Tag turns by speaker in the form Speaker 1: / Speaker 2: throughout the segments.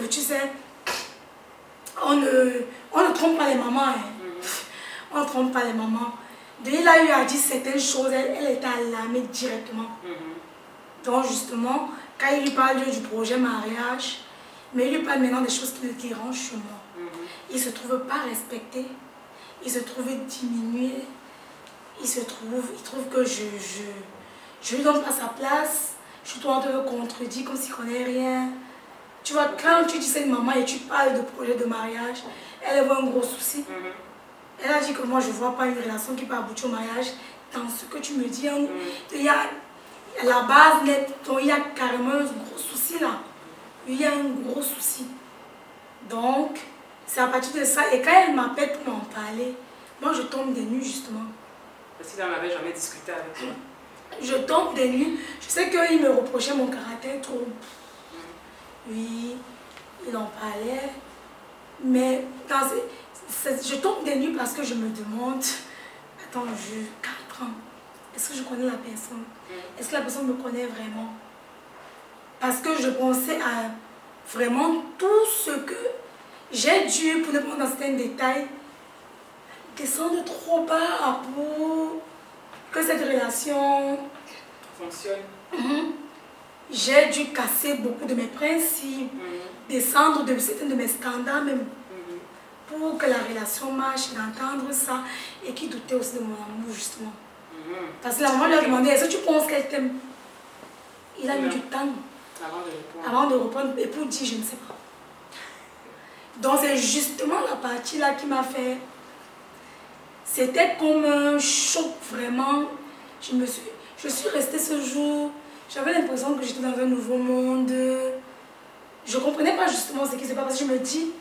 Speaker 1: tu sais, on ne trompe pas les mamans. Hein. On ne trompe pas les mamans. Dès il a eu à dire certaines choses, elle était alarmée directement. Donc justement, quand il lui parle du projet mariage, mais il lui parle maintenant des choses qui le dérangent chez moi. Il ne se trouve pas respecté, il se trouve diminué, il trouve que je lui donne pas sa place, je suis tout en train de le contredire comme s'il ne connaît rien. Tu vois, quand tu dis c'est une maman et tu parles de projet de mariage, elle voit un gros souci. Elle a dit que moi je ne vois pas une relation qui peut aboutir au mariage. Dans ce que tu me dis, il y a la base nette, donc il y a carrément un gros souci là. Il y a un gros souci. Donc, c'est à partir de ça. Et quand elle m'appelle pour m'en parler, moi je tombe des nues justement.
Speaker 2: Parce qu'il n'en avait jamais discuté avec toi.
Speaker 1: Je tombe des nues. Je sais qu'il me reprochait mon caractère trop. Oui, il en parlait. Mais je tombe des nues parce que je me demande, attends, j'ai 4 ans. Est-ce que je connais la personne? Est-ce que la personne me connaît vraiment? Parce que je pensais à vraiment tout ce que j'ai dû, pour ne pas dans certains détails, descendre trop bas pour que cette relation
Speaker 2: fonctionne.
Speaker 1: J'ai dû casser beaucoup de mes principes, descendre de certains de mes standards même, pour que la relation marche, d'entendre ça, et qui doutait aussi de mon amour justement. Parce que la maman lui a demandé, est-ce que tu penses qu'elle t'aime? Il a mis du temps avant de répondre, et pour dire, je ne sais pas. Donc c'est justement la partie là qui m'a fait... C'était comme un choc vraiment. Je suis restée ce jour, j'avais l'impression que j'étais dans un nouveau monde. Je ne comprenais pas justement ce qui se passe parce que je me dis,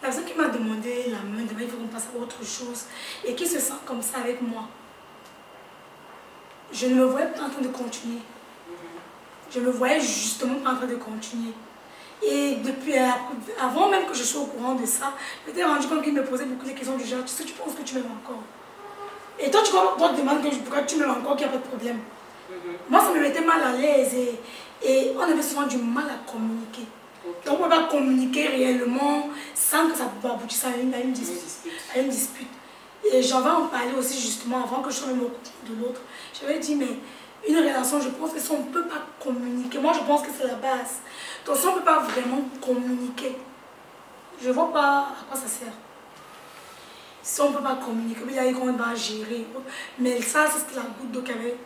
Speaker 1: la personne qui m'a demandé la main, demain il faut qu'on passe à autre chose, et qui se sent comme ça avec moi. Je ne me voyais pas en train de continuer. Je me voyais justement pas en train de continuer. Et depuis, avant même que je sois au courant de ça, je m'étais rendu compte qu'il me posait beaucoup de questions du genre, est-ce que tu penses que tu m'aimes encore? Et toi, tu te demandes pourquoi tu m'aimes encore, qu'il n'y a pas de problème. Moi, ça me mettait mal à l'aise et on avait souvent du mal à communiquer. Donc, on ne peut pas communiquer réellement sans que ça aboutisse à une dispute. Et j'en vais en parler aussi justement avant que je sois même au courant de l'autre. J'avais dit, mais une relation, je pense que si on ne peut pas communiquer, moi je pense que c'est la base. Donc si on ne peut pas vraiment communiquer, je ne vois pas à quoi ça sert. Si on ne peut pas communiquer, il y a qu'on va gérer. Mais ça, c'était la goutte d'eau qui avait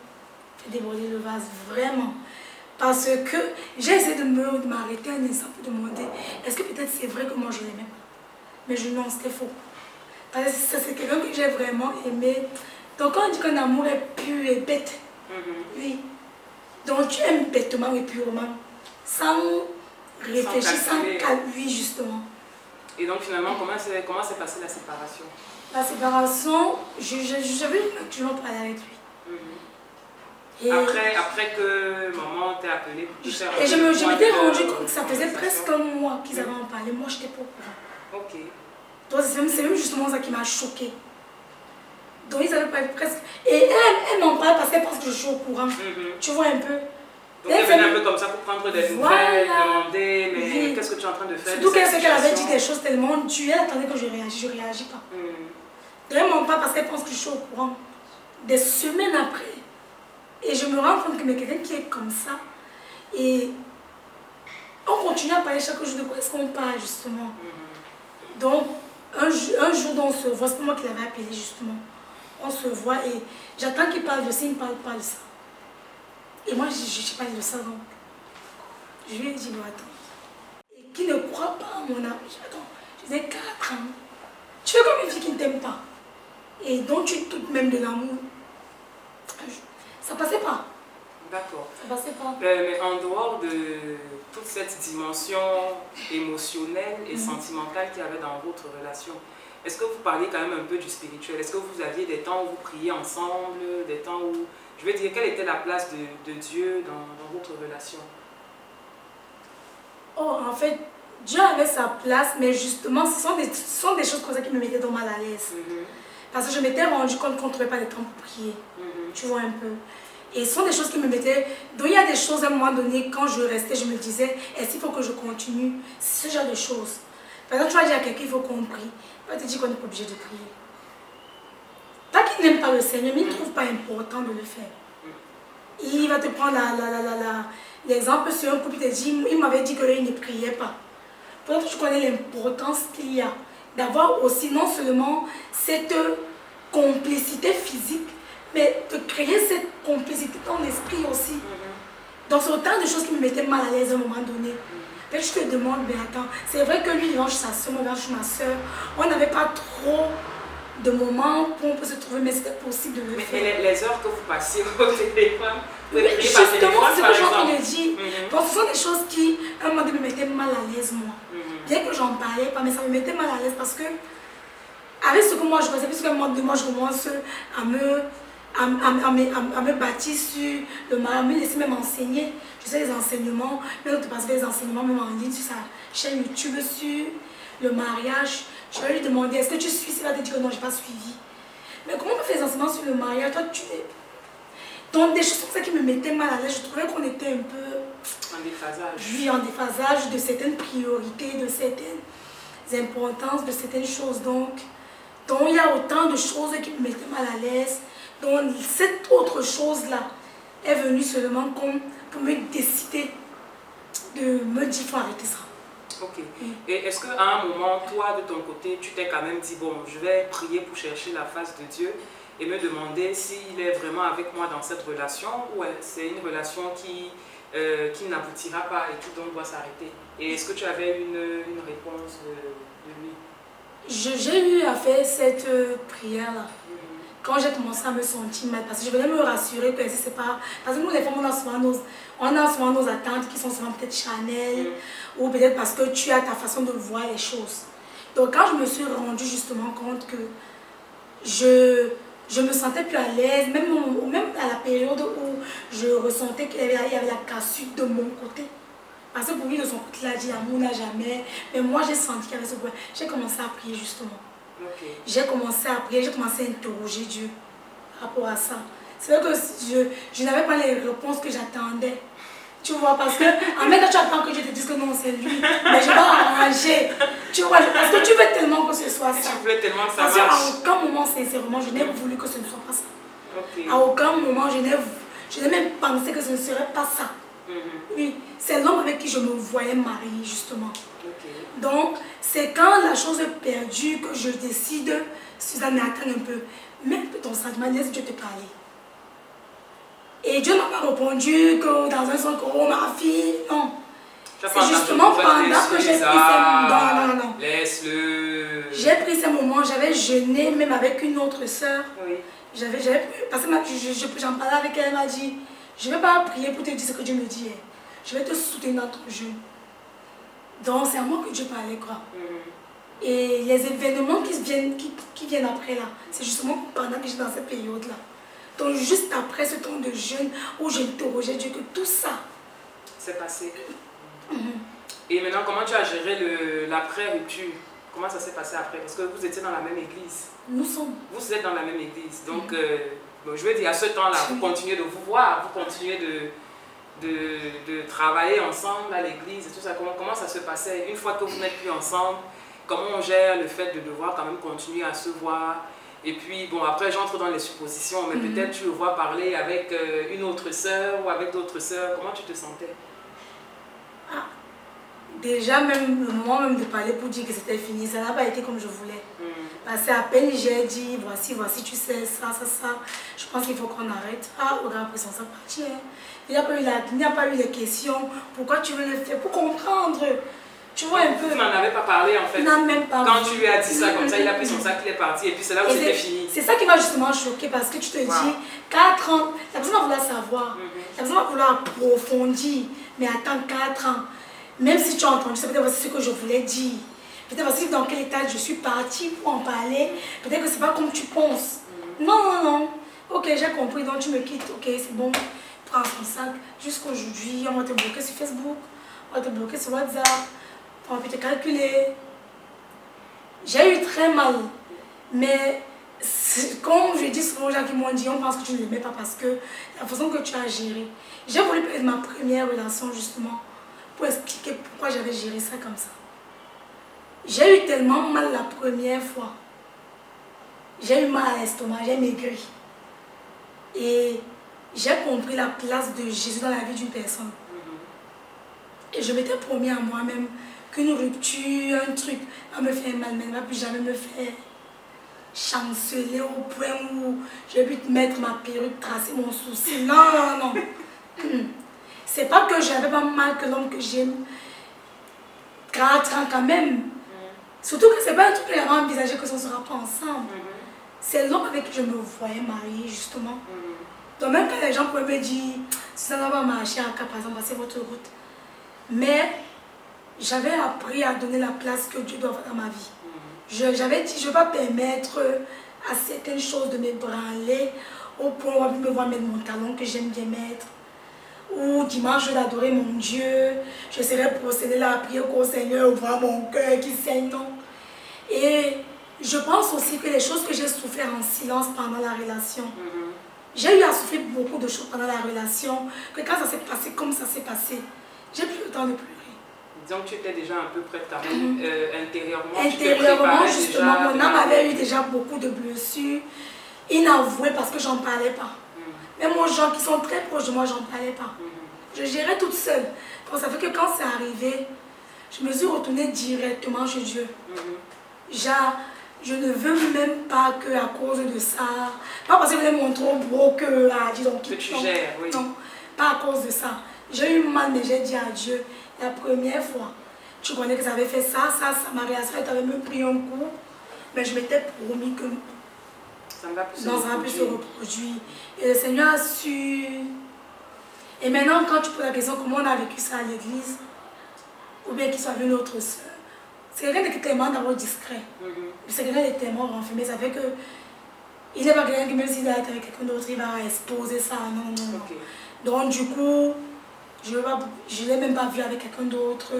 Speaker 1: fait déborder le vase, vraiment. Parce que j'ai essayé de m'arrêter un instant pour demander, est-ce que peut-être c'est vrai que moi je l'aimais pas? Mais non, c'était faux. Parce que c'est quelqu'un que j'ai vraiment aimé. Donc quand on dit qu'un amour est pur et bête, oui. Donc tu aimes bêtement et purement, sans réfléchir, sans calculer justement.
Speaker 2: Et donc finalement, comment s'est passée la séparation?
Speaker 1: La séparation, j'avais actuellement parlé avec lui.
Speaker 2: Et après que maman t'ait appelé pour te faire...
Speaker 1: Et je m'étais rendu compte que ça faisait presque un mois qu'ils avaient en parlé. Moi, je n'étais pas au courant.
Speaker 2: Ok.
Speaker 1: Donc c'est même justement ça qui m'a choquée. Donc ils avaient parlé presque... Et elle m'en parle parce qu'elle pense que je suis au courant. Tu vois un peu.
Speaker 2: Donc elle venait un peu comme ça pour prendre des nouvelles, demander, mais qu'est-ce que tu es en train de faire?
Speaker 1: Surtout qu'elle sait qu'elle avait dit des choses tellement dures, elle attendait que je réagis pas. Vraiment pas parce qu'elle pense que je suis au courant. Des semaines après, et je me rends compte que quelqu'un qui est comme ça, et on continue à parler chaque jour de quoi est-ce qu'on parle justement. Donc, un jour dont on se voit, c'est pas moi qui l'avais appelé justement. On se voit et j'attends qu'il parle de ça, il ne parle pas de ça. Et moi, je n'ai pas de ça donc. Je lui ai dit, non, attends. Et qui ne croit pas à mon amour. Attends, j'ai 4 ans. Tu es comme une fille qui ne t'aime pas. Et donc tu doutes même de l'amour. Ça passait pas.
Speaker 2: D'accord.
Speaker 1: Ça passait pas.
Speaker 2: Mais en dehors de toute cette dimension émotionnelle et sentimentale qu'il y avait dans votre relation, est-ce que vous parliez quand même un peu du spirituel? Est-ce que vous aviez des temps où vous priez ensemble, des temps où... Je veux dire, quelle était la place de Dieu dans votre relation?
Speaker 1: Oh, en fait, Dieu avait sa place, mais justement, ce sont des choses comme ça qui me mettaient dans mal à l'aise. Parce que je m'étais rendu compte qu'on ne trouvait pas de temps pour prier. Tu vois un peu. Et ce sont des choses qui me mettaient... Donc il y a des choses à un moment donné, quand je restais, je me disais, est-ce qu'il faut que je continue? Ce genre de choses. Par exemple, tu vas dire à quelqu'un qu'il faut qu'on prie. Il va te dire qu'on n'est pas obligé de prier. Pas qu'il n'aime pas le Seigneur, mais il ne trouve pas important de le faire. Il va te prendre l'exemple sur un couple, il te dit, il m'avait dit qu'il ne priait pas. Pourtant, tu connais l'importance qu'il y a d'avoir aussi non seulement cette complicité physique, mais de créer cette complicité dans l'esprit aussi. Donc c'est autant de choses qui me mettaient mal à l'aise à un moment donné. Mais je te demande, mais attends, c'est vrai que lui il range sa soeur, moi je range ma soeur. On n'avait pas trop de moments où on peut se trouver, mais c'était possible de le faire.
Speaker 2: Mais les heures que vous passiez au téléphone,
Speaker 1: oui, justement, c'est ce que je suis en train de dire. Donc ce sont des choses qui, à un moment donné, me mettaient mal à l'aise moi. Bien que j'en parlais pas, mais ça me mettait mal à l'aise parce que, avec ce que moi je faisais, puisqu'à un moment donné, moi je commence à me bâtir sur le mariage, à me laisser même enseigner. Je sais les enseignements, même de passer des enseignements même en ligne sur sa chaîne YouTube sur le mariage. Je vais lui demander, est-ce que tu suis? Il va te dire que non, je n'ai pas suivi. Mais comment on fait des enseignements sur le mariage? Toi, tu es... Donc des choses comme ça qui me mettaient mal à l'aise, je trouvais qu'on était un peu...
Speaker 2: En déphasage.
Speaker 1: Oui, en déphasage de certaines priorités, de certaines importances, de certaines choses. Donc il y a autant de choses qui me mettaient mal à l'aise. Donc cette autre chose-là est venue seulement pour me décider de me dire qu'il faut arrêter ça.
Speaker 2: Ok. Et est-ce qu'à un moment, toi, de ton côté, tu t'es quand même dit, bon, je vais prier pour chercher la face de Dieu et me demander s'il est vraiment avec moi dans cette relation ou c'est une relation qui n'aboutira pas et tout donc doit s'arrêter? Et est-ce que tu avais une réponse de lui? J'ai
Speaker 1: eu à faire cette prière-là. Quand j'ai commencé à me sentir mal, parce que je voulais me rassurer que c'est pas... Parce que nous, les femmes, on a souvent nos attentes qui sont souvent peut-être charnelles, ou peut-être parce que tu as ta façon de voir les choses. Donc quand je me suis rendue justement compte que je me sentais plus à l'aise, même à la période où je ressentais qu'il y avait la cassure de mon côté. Parce que pour lui, de son côté, il a dit amour n'a jamais. Mais moi, j'ai senti qu'il y avait ce problème. J'ai commencé à prier justement.
Speaker 2: Okay.
Speaker 1: J'ai commencé à prier, j'ai commencé à interroger Dieu par rapport à ça. C'est vrai que je n'avais pas les réponses que j'attendais. Tu vois, parce que en même temps, tu attends que Dieu te dise que non, c'est lui. Mais je vais arranger. Tu vois, parce que tu veux tellement que ce soit ça.
Speaker 2: Tu veux tellement que ça
Speaker 1: marche.
Speaker 2: marche.
Speaker 1: Parce qu'à aucun moment, sincèrement, je n'ai voulu que ce ne soit pas ça.
Speaker 2: Okay.
Speaker 1: À aucun moment, je n'ai même pensé que ce ne serait pas ça. Oui, c'est l'homme avec qui je me voyais mariée, justement.
Speaker 2: Okay.
Speaker 1: Donc, c'est quand la chose est perdue que je décide, Suzanne, mais attends un peu, même ton sentiment, laisse Dieu te parler. Et Dieu n'a pas répondu que dans un sens, oh ma fille, non. C'est justement pendant que j'ai pris ces moments. Non.
Speaker 2: Laisse-le.
Speaker 1: J'ai pris ces moments, j'avais jeûné même avec une autre sœur.
Speaker 2: Oui.
Speaker 1: Parce que j'en parlais avec elle, elle m'a dit, je ne vais pas prier pour te dire ce que Dieu me dit. Je vais te soutenir dans ton jeûne. Donc c'est à moi que Dieu parlait, quoi. Et les événements qui viennent après là, c'est justement pendant que j'étais dans cette période-là. Donc juste après ce temps de jeûne où j'interrogeais Dieu que tout ça
Speaker 2: c'est passé. Et maintenant, comment tu as géré l'après-rupture? Comment ça s'est passé après? Parce que vous étiez dans la même église.
Speaker 1: Nous sommes.
Speaker 2: Vous êtes dans la même église. Donc, bon, je veux dire, à ce temps-là, vous continuez de vous voir, vous continuez de travailler ensemble à l'église et tout ça. Comment ça se passait? Une fois que vous n'êtes plus ensemble, comment on gère le fait de devoir quand même continuer à se voir? Et puis, bon, après, j'entre dans les suppositions, mais peut-être tu le vois parler avec une autre sœur ou avec d'autres sœurs. Comment tu te sentais?
Speaker 1: Déjà, même le moment même de parler pour dire que c'était fini, ça n'a pas été comme je voulais. Parce qu'à peine j'ai dit, voici, tu sais, ça, je pense qu'il faut qu'on arrête. Le gars a pris son sac parti. Il n'y a pas eu les questions. Pourquoi tu veux le faire? Pour comprendre. Tu vois un peu.
Speaker 2: Vous n'en avez pas parlé en fait.
Speaker 1: Non, même pas.
Speaker 2: Quand tu lui as dit ça comme ça, il a pris son sac, il est parti et puis c'est là où c'était fini.
Speaker 1: C'est ça qui m'a justement choqué parce que tu te dis, 4 ans, la personne va vouloir savoir, la personne va vouloir approfondir, mais attends 4 ans. Même si tu as entendu ça, peut-être voici ce que je voulais dire. Peut-être voici dans quel état je suis partie pour en parler. Peut-être que c'est pas comme tu penses. Non. Ok, j'ai compris, donc tu me quittes. Ok, c'est bon. Prends ton sac. Jusqu'aujourd'hui, on va te bloquer sur Facebook. On va te bloquer sur WhatsApp. On va te calculer. J'ai eu très mal. Mais Comme je dis souvent aux gens qui m'ont dit, on pense que tu ne l'aimais pas parce que la façon que tu as géré. J'ai voulu parler de ma première relation justement pour expliquer pourquoi j'avais géré ça comme ça. J'ai eu tellement mal la première fois. J'ai eu mal à l'estomac, j'ai maigri. Et j'ai compris la place de Jésus dans la vie d'une personne. Et je m'étais promis à moi-même qu'une rupture, un truc, va me faire mal, mais ne va plus jamais me faire chanceler au point où je vais plus mettre ma perruque, tracer mon sourcil. Non, non, non. C'est pas que j'avais pas mal que l'homme que j'aime. Quand même. Surtout que c'est pas un truc que j'avais envisagé que ça ne sera pas ensemble. C'est l'homme avec qui je me voyais mariée, justement. Donc même quand les gens pouvaient me dire, ça ne va pas marcher, par exemple, passez votre route. Mais j'avais appris à donner la place que Dieu doit avoir dans ma vie. J'avais dit, je ne vais pas permettre à certaines choses de m'ébranler au point où on va me voir mettre mon talon que j'aime bien mettre. Ou dimanche, je vais adorer mon Dieu. Je serai procéder à la prière au Seigneur, voir mon cœur qui saigne. Non. Et je pense aussi que les choses que j'ai souffert en silence pendant la relation, j'ai eu à souffrir beaucoup de choses pendant la relation, que quand ça s'est passé comme ça s'est passé, j'ai plus le temps de pleurer.
Speaker 2: Disons que tu étais déjà un peu prête quand même, intérieurement.
Speaker 1: Intérieurement, justement, mon âme avait eu déjà beaucoup de blessures inavouées parce que j'en parlais pas. Même aux gens qui sont très proches de moi, j'en parlais pas. Je gérais toute seule. Donc ça fait que quand c'est arrivé, je me suis retournée directement chez Dieu. Je ne veux même pas qu'à cause de ça, pas parce que je mon trop gros que donc,
Speaker 2: que tu gères, oui.
Speaker 1: Non, pas à cause de ça. J'ai eu mal, mais j'ai dit à Dieu, la première fois, tu connais que ça avait fait ça, ma relation, tu avais même pris un coup, mais je m'étais promis que
Speaker 2: ça ne va plus
Speaker 1: se reproduire. Et le Seigneur a su. Et maintenant, quand tu poses la question comment on a vécu ça à l'église, ou bien qu'il soit vu notre soeur, c'est quelqu'un qui est tellement d'abord discret. C'est quelqu'un qui est tellement renfermé. Ça fait que il n'est pas quelqu'un qui, même s'il est avec quelqu'un d'autre, il va exposer ça. Non, non, non. Donc, du coup, je ne l'ai même pas vu avec quelqu'un d'autre.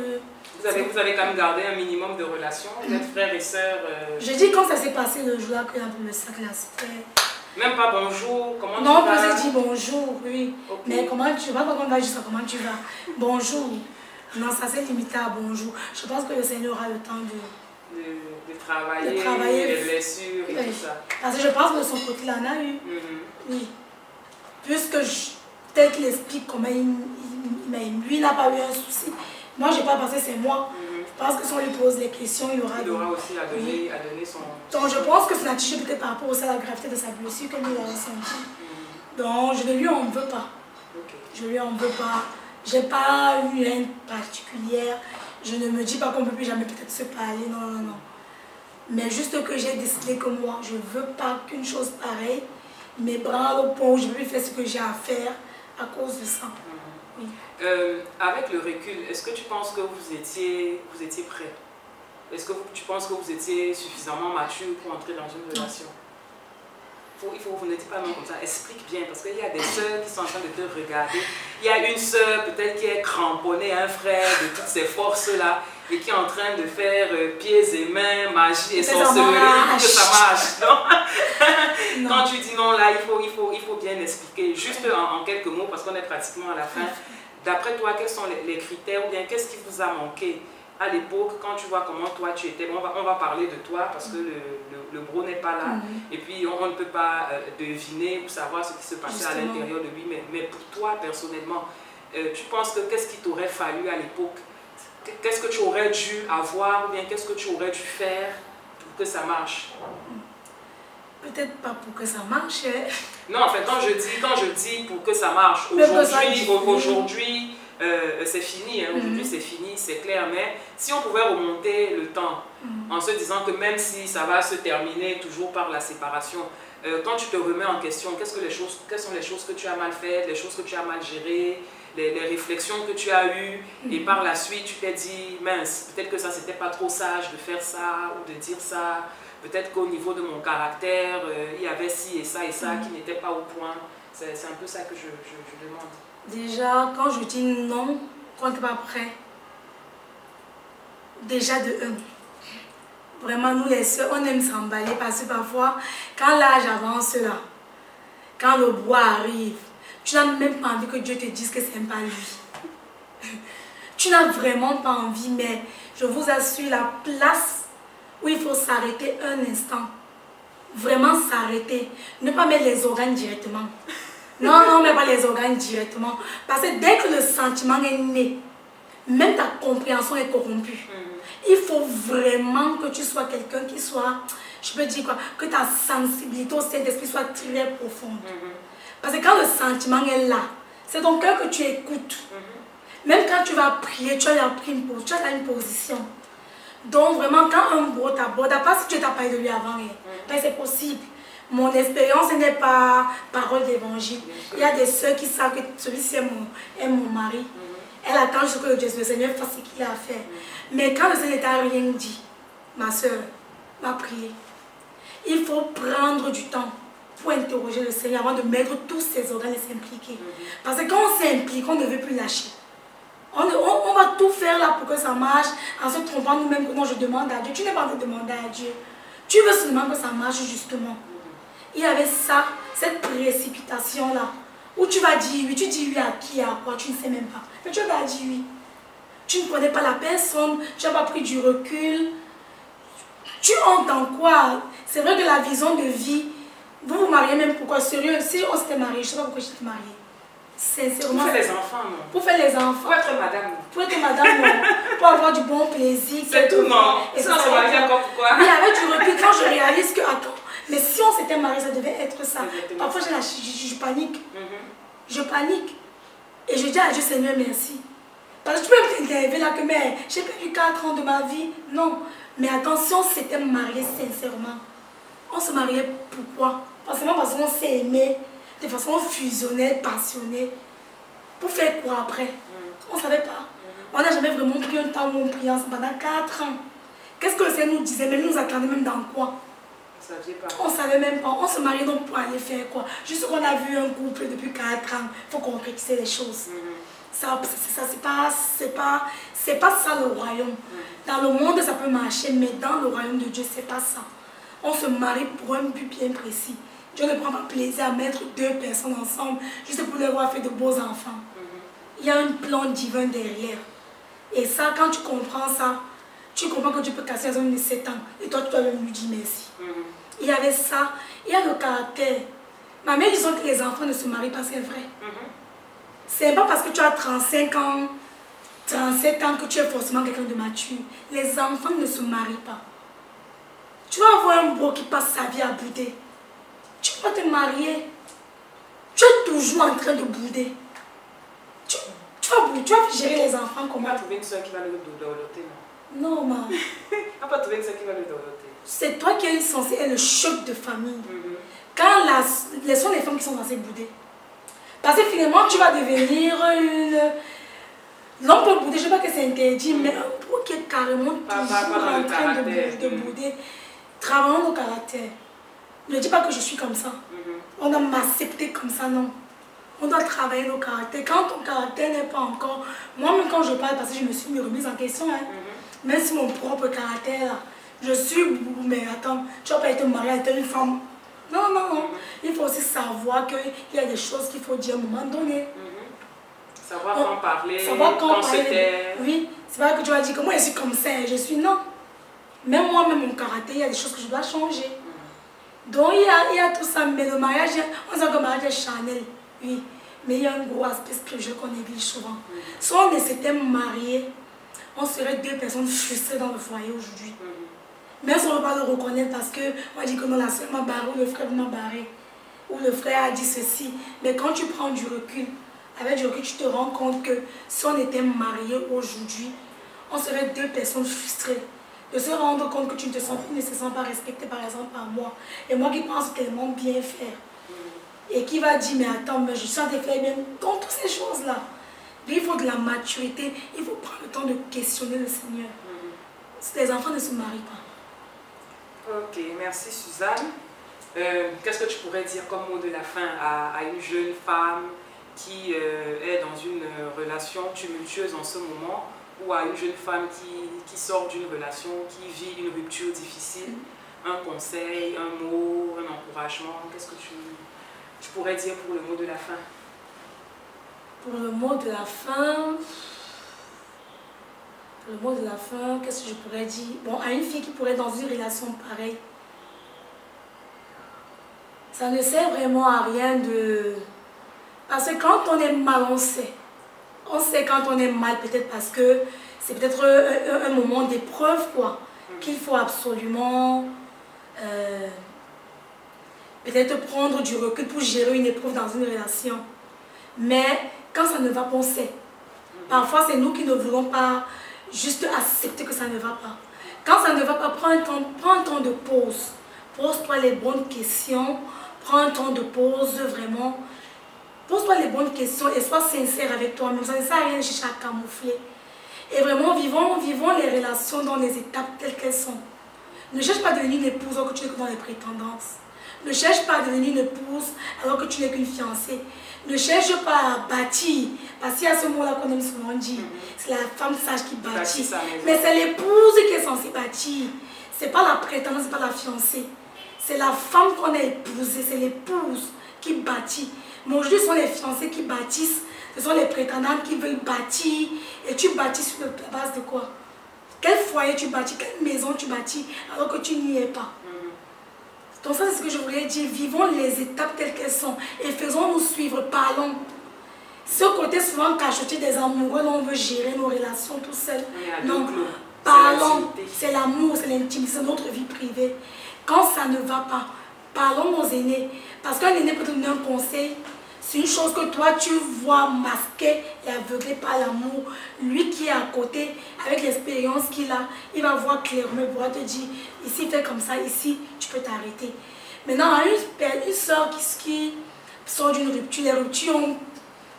Speaker 2: Vous avez quand même gardé un minimum de relations, vous êtes frères et sœurs.
Speaker 1: Je dis quand ça s'est passé le jour-là, que le sac là, c'était.
Speaker 2: Même pas bonjour, comment tu vas?
Speaker 1: Non, je vous ai dit bonjour, oui. Mais comment tu vas? Quand on va juste comment tu vas? Bonjour. Non, ça s'est limité à bonjour. Je pense que le Seigneur aura le temps
Speaker 2: de travailler les blessures et tout ça.
Speaker 1: Parce que je pense que de son côté, il en a eu. Oui. Puisque tel qu'il explique comment lui n'a pas eu un souci. Moi, je n'ai pas pensé, c'est moi. Je pense que si on lui pose les questions, il aura
Speaker 2: aussi à donner son...
Speaker 1: Donc, je pense que c'est naturel peut-être par rapport aussi à la gravité de sa blessure que lui a ressenti. Donc, je ne lui en veux pas. Je ne lui en veux pas. Je n'ai pas eu une haine particulière. Je ne me dis pas qu'on ne peut plus jamais peut-être se parler. Non, non, non. Mais juste que j'ai décidé que moi, je ne veux pas qu'une chose pareille m'ébranle au point où je ne peux plus faire ce que j'ai à faire à cause de ça. Oui.
Speaker 2: Avec le recul, est-ce que tu penses que vous étiez prêt? Est-ce que tu penses que vous étiez suffisamment mature pour entrer dans une relation? Vous ne dites pas non comme ça, explique bien, parce qu'il y a des sœurs qui sont en train de te regarder. Il y a une sœur peut-être qui est cramponnée à un frère de toutes ces forces-là et qui est en train de faire pieds et mains, magie et sorcellerie pour que ça marche. Non? Quand tu dis non, là, il faut bien expliquer, juste en quelques mots, parce qu'on est pratiquement à la fin. D'après toi, quels sont les critères ou bien qu'est-ce qui vous a manqué à l'époque, quand tu vois comment toi tu étais? Bon, on va parler de toi parce que le bro n'est pas là. Et puis on ne peut pas deviner ou savoir ce qui se passait à l'intérieur de lui. Mais pour toi, personnellement, tu penses que qu'est-ce qu'il t'aurait fallu à l'époque? Qu'est-ce que tu aurais dû avoir ou bien qu'est-ce que tu aurais dû faire pour que ça marche?
Speaker 1: Peut-être pas pour que ça marche.
Speaker 2: Non, en fait, quand je dis pour que ça marche, aujourd'hui, c'est fini, hein. Aujourd'hui c'est fini, c'est clair, mais si on pouvait remonter le temps en se disant que même si ça va se terminer toujours par la séparation, quand tu te remets en question, quelles sont les choses que tu as mal faites, les choses que tu as mal gérées, les réflexions que tu as eues, et par la suite tu t'es dit, mince, peut-être que ça c'était pas trop sage de faire ça ou de dire ça, peut-être qu'au niveau de mon caractère, il y avait ci et ça qui n'était pas au point. C'est un peu ça que je demande.
Speaker 1: Déjà, quand je dis non, quand tu n'es pas prêt, déjà de Vraiment, nous les soeurs, on aime s'emballer parce que parfois, quand l'âge avance là, quand le bois arrive, tu n'as même pas envie que Dieu te dise que c'est pas lui. Tu n'as vraiment pas envie, mais je vous assure, la place où il faut s'arrêter un instant, vraiment s'arrêter, ne pas mettre les organes directement. Non, non, mais pas les organes directement. Parce que dès que le sentiment est né, même ta compréhension est corrompue. Il faut vraiment que tu sois quelqu'un qui soit, je peux dire quoi, que ta sensibilité au Saint-Esprit soit très profonde. Parce que quand le sentiment est là, c'est ton cœur que tu écoutes. Même quand tu vas prier, tu as pris une position. Donc vraiment, quand un bro t'aborde, à part si tu t'as parlé de lui avant, ben c'est possible. Mon expérience n'est pas parole d'évangile. Il y a des soeurs qui savent que celui-ci est mon mari. Elle attend juste que le Seigneur fasse ce qu'il a à faire. Mais quand le Seigneur t'a rien dit, ma soeur, va prier. Il faut prendre du temps pour interroger le Seigneur avant de mettre tous ses organes et s'impliquer. Parce que quand on s'implique, on ne veut plus lâcher. On va tout faire là pour que ça marche en se trompant nous-mêmes que non, je demande à Dieu. Tu n'es pas en train de demander à Dieu. Tu veux seulement que ça marche justement. Il y avait ça, cette précipitation-là, où tu vas dire oui, tu dis oui à qui, à quoi, tu ne sais même pas. Mais tu vas dire oui. Tu ne connais pas la personne, tu n'as pas pris du recul. Tu entres dans quoi? C'est vrai que la vision de vie, vous vous mariez même pourquoi? Sérieux, si on s'était marié, je ne sais pas pourquoi j'étais mariée. Sincèrement.
Speaker 2: Pour faire les enfants, non?
Speaker 1: Pour faire les enfants.
Speaker 2: Pour être madame.
Speaker 1: Pour être madame, non. Pour avoir du bon plaisir.
Speaker 2: C'est tout, non? Et sinon, on se marie encore pourquoi?
Speaker 1: Oui, avec du recul, quand je réalise que, attends, mais si on s'était marié, ça devait être ça. Exactement. Parfois, je panique. Je panique. Et je dis à Dieu, Seigneur, merci. Parce que tu peux t'énerver là que, mais j'ai perdu 4 ans de ma vie. Non. Mais attention, si on s'était marié sincèrement, on se mariait pourquoi? Forcément parce qu'on s'est aimé de façon fusionnelle, passionnée. Pour faire quoi après? On ne savait pas. On n'a jamais vraiment pris un temps où on priait ensemble pendant 4 ans. Qu'est-ce que le Seigneur nous disait? Mais nous attendait même dans quoi? On ne savait même pas. On se mariait donc pour aller faire quoi? Juste qu'on a vu un couple depuis 4 ans. Il faut concrétiser les choses. Ça, c'est pas ça le royaume. Dans le monde, ça peut marcher, mais dans le royaume de Dieu, c'est pas ça. On se marie pour un but bien précis. Dieu ne prend pas plaisir à mettre 2 personnes ensemble juste pour les voir faire de beaux enfants. Il y a un plan divin derrière. Et ça, quand tu comprends ça, tu comprends que tu peux casser un homme de 7 ans. Et toi, tu dois même lui dire merci. Il y avait ça. Il y a le caractère. Ma mère disait que les enfants ne se marient pas, c'est vrai. C'est pas parce que tu as 35 ans, 37 ans que tu es forcément quelqu'un de mature. Les enfants ne se marient pas. Tu vas avoir un beau qui passe sa vie à bouder. Tu vas te marier. Tu es toujours en train de bouder. Tu vas gérer les enfants comment?
Speaker 2: On va trouver une soeur qui va le dorloter, non?
Speaker 1: Non, maman.
Speaker 2: On va trouver une soeur qui va le dorloter.
Speaker 1: C'est toi qui es censé être le choc de famille. Quand les sont les femmes qui sont censées bouder. Parce que finalement, tu vas devenir une... L'homme peut bouder, je ne sais pas que c'est interdit, mais un beau qui est carrément toujours en train de bouder. Travaillons nos caractères. Ne dis pas que je suis comme ça. On doit m'accepter comme ça, non. On doit travailler nos caractères. Quand ton caractère n'est pas encore... Moi-même, quand je parle, parce que je me suis remise en question, même si mon propre caractère, là, je suis... Mais attends, tu vas pas être mariée avec une femme. Non, non, non. Il faut aussi savoir qu'il y a des choses qu'il faut dire à un moment donné.
Speaker 2: Savoir quand parler,
Speaker 1: savoir quand
Speaker 2: se taire.
Speaker 1: Oui, c'est pas que tu vas dire que moi je suis comme ça, je suis non. Même moi-même, mon caractère, il y a des choses que je dois changer. Donc il y a tout ça, mais le mariage, on dit que le mariage est charnel, oui. Mais il y a un gros aspect spirituel qu'on néglige souvent. Si on s'était mariés, on serait 2 personnes frustrées dans le foyer aujourd'hui. Même si on ne veut pas le reconnaître parce qu'on dit que non, la soeur m'a barré ou le frère m'a barré. Ou le frère a dit ceci. Mais quand tu prends du recul, avec du recul, tu te rends compte que si on était mariés aujourd'hui, on serait 2 personnes frustrées. De se rendre compte que tu ne te sens plus nécessairement pas respecté par exemple par moi. Et moi qui pense tellement bien faire. Et qui va dire, mais attends, mais je suis en train de faire bien. Donc toutes ces choses-là. Il faut de la maturité. Il faut prendre le temps de questionner le Seigneur. Les enfants ne se marient pas.
Speaker 2: Ok, merci Suzanne. Qu'est-ce que tu pourrais dire comme mot de la fin à une jeune femme qui est dans une relation tumultueuse en ce moment ou à une jeune femme qui sort d'une relation, qui vit une rupture difficile, un conseil, un mot, un encouragement? Qu'est-ce que tu pourrais dire pour le mot de la fin?
Speaker 1: Pour le mot de la fin... Le mot de la fin, qu'est-ce que je pourrais dire? Bon, à une fille qui pourrait être dans une relation pareille, ça ne sert vraiment à rien de... Parce que quand on est mal, on sait. On sait quand on est mal, peut-être parce que c'est peut-être un moment d'épreuve, quoi. Qu'il faut absolument peut-être prendre du recul pour gérer une épreuve dans une relation. Mais quand ça ne va pas, on sait. Parfois, c'est nous qui ne voulons pas juste accepter que ça ne va pas. Quand ça ne va pas, prends un temps de pause. Pose-toi les bonnes questions. Prends un temps de pause, vraiment. Pose-toi les bonnes questions et sois sincère avec toi-même. Ça ne sert à rien de chercher à camoufler. Et vraiment, vivons les relations dans les étapes telles qu'elles sont. Ne cherche pas à devenir une épouse alors que tu n'es que dans les prétendances. Ne cherche pas à devenir une épouse alors que tu n'es qu'une fiancée. Ne cherche pas à bâtir. Parce qu'il y a ce mot-là qu'on aime souvent dire. C'est la femme sage qui bâtit. Mais c'est l'épouse qui est censée bâtir. Ce n'est pas la prétendance, ce n'est pas la fiancée. C'est la femme qu'on a épousée. C'est l'épouse qui bâtit. Mais aujourd'hui, ce sont les fiancés qui bâtissent. Ce sont les prétendantes qui veulent bâtir. Et tu bâtis sur la base de quoi? Quel foyer tu bâtis? Quelle maison tu bâtis alors que tu n'y es pas? Donc ça, c'est ce que je voulais dire. Vivons les étapes telles qu'elles sont et faisons-nous suivre. Parlons. Ce côté souvent cachoté des amoureux, on veut gérer nos relations tout seul. Non, parlons. C'est l'amour, c'est l'intimité, c'est notre vie privée. Quand ça ne va pas, parlons aux aînés. Parce qu'un aîné peut te donner un conseil. C'est une chose que toi, tu vois masquée et aveuglée par l'amour. Lui qui est à côté, avec l'expérience qu'il a, il va voir clairement, il va te dire, ici, fais comme ça, ici, tu peux t'arrêter. Maintenant, une soeur qui sort d'une rupture, les ruptures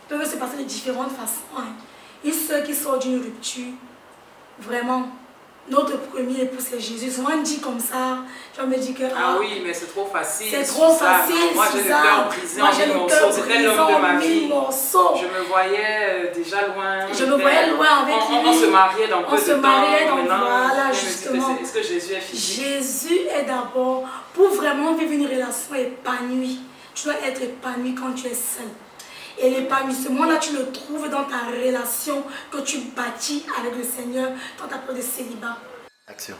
Speaker 1: peuvent se passer de différentes façons. Hein. Une soeur qui sort d'une rupture, vraiment, notre premier époux, c'est Jésus. Souvent, on dit comme ça, je me dis que...
Speaker 2: Ah oui, mais c'est trop facile.
Speaker 1: C'est trop facile.
Speaker 2: Moi, j'ai le cœur brisé en mille morceaux. C'était l'homme de ma vie.
Speaker 1: Je
Speaker 2: me voyais déjà loin.
Speaker 1: Je me voyais loin avec lui.
Speaker 2: On se mariait dans peu de temps.
Speaker 1: On se mariait dans... Voilà, justement.
Speaker 2: Est-ce que Jésus est physique?
Speaker 1: Jésus est d'abord, pour vraiment vivre une relation épanouie, tu dois être épanoui quand tu es seul. Et l'épanouissement-là, tu le trouves dans ta relation que tu bâtis avec le Seigneur dans ta période de célibat.
Speaker 3: Action.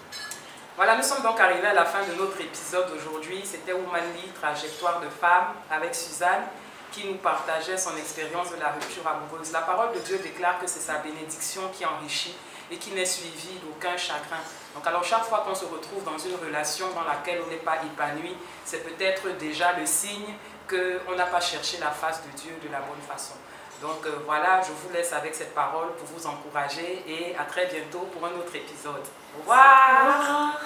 Speaker 2: Voilà, nous sommes donc arrivés à la fin de notre épisode aujourd'hui. C'était Womanly, trajectoire de femme, avec Suzanne, qui nous partageait son expérience de la rupture amoureuse. La parole de Dieu déclare que c'est sa bénédiction qui enrichit et qui n'est suivie d'aucun chagrin. Donc alors chaque fois qu'on se retrouve dans une relation dans laquelle on n'est pas épanoui, c'est peut-être déjà le signe qu'on n'a pas cherché la face de Dieu de la bonne façon. Donc voilà, je vous laisse avec cette parole pour vous encourager et à très bientôt pour un autre épisode. Au revoir.
Speaker 1: Au revoir.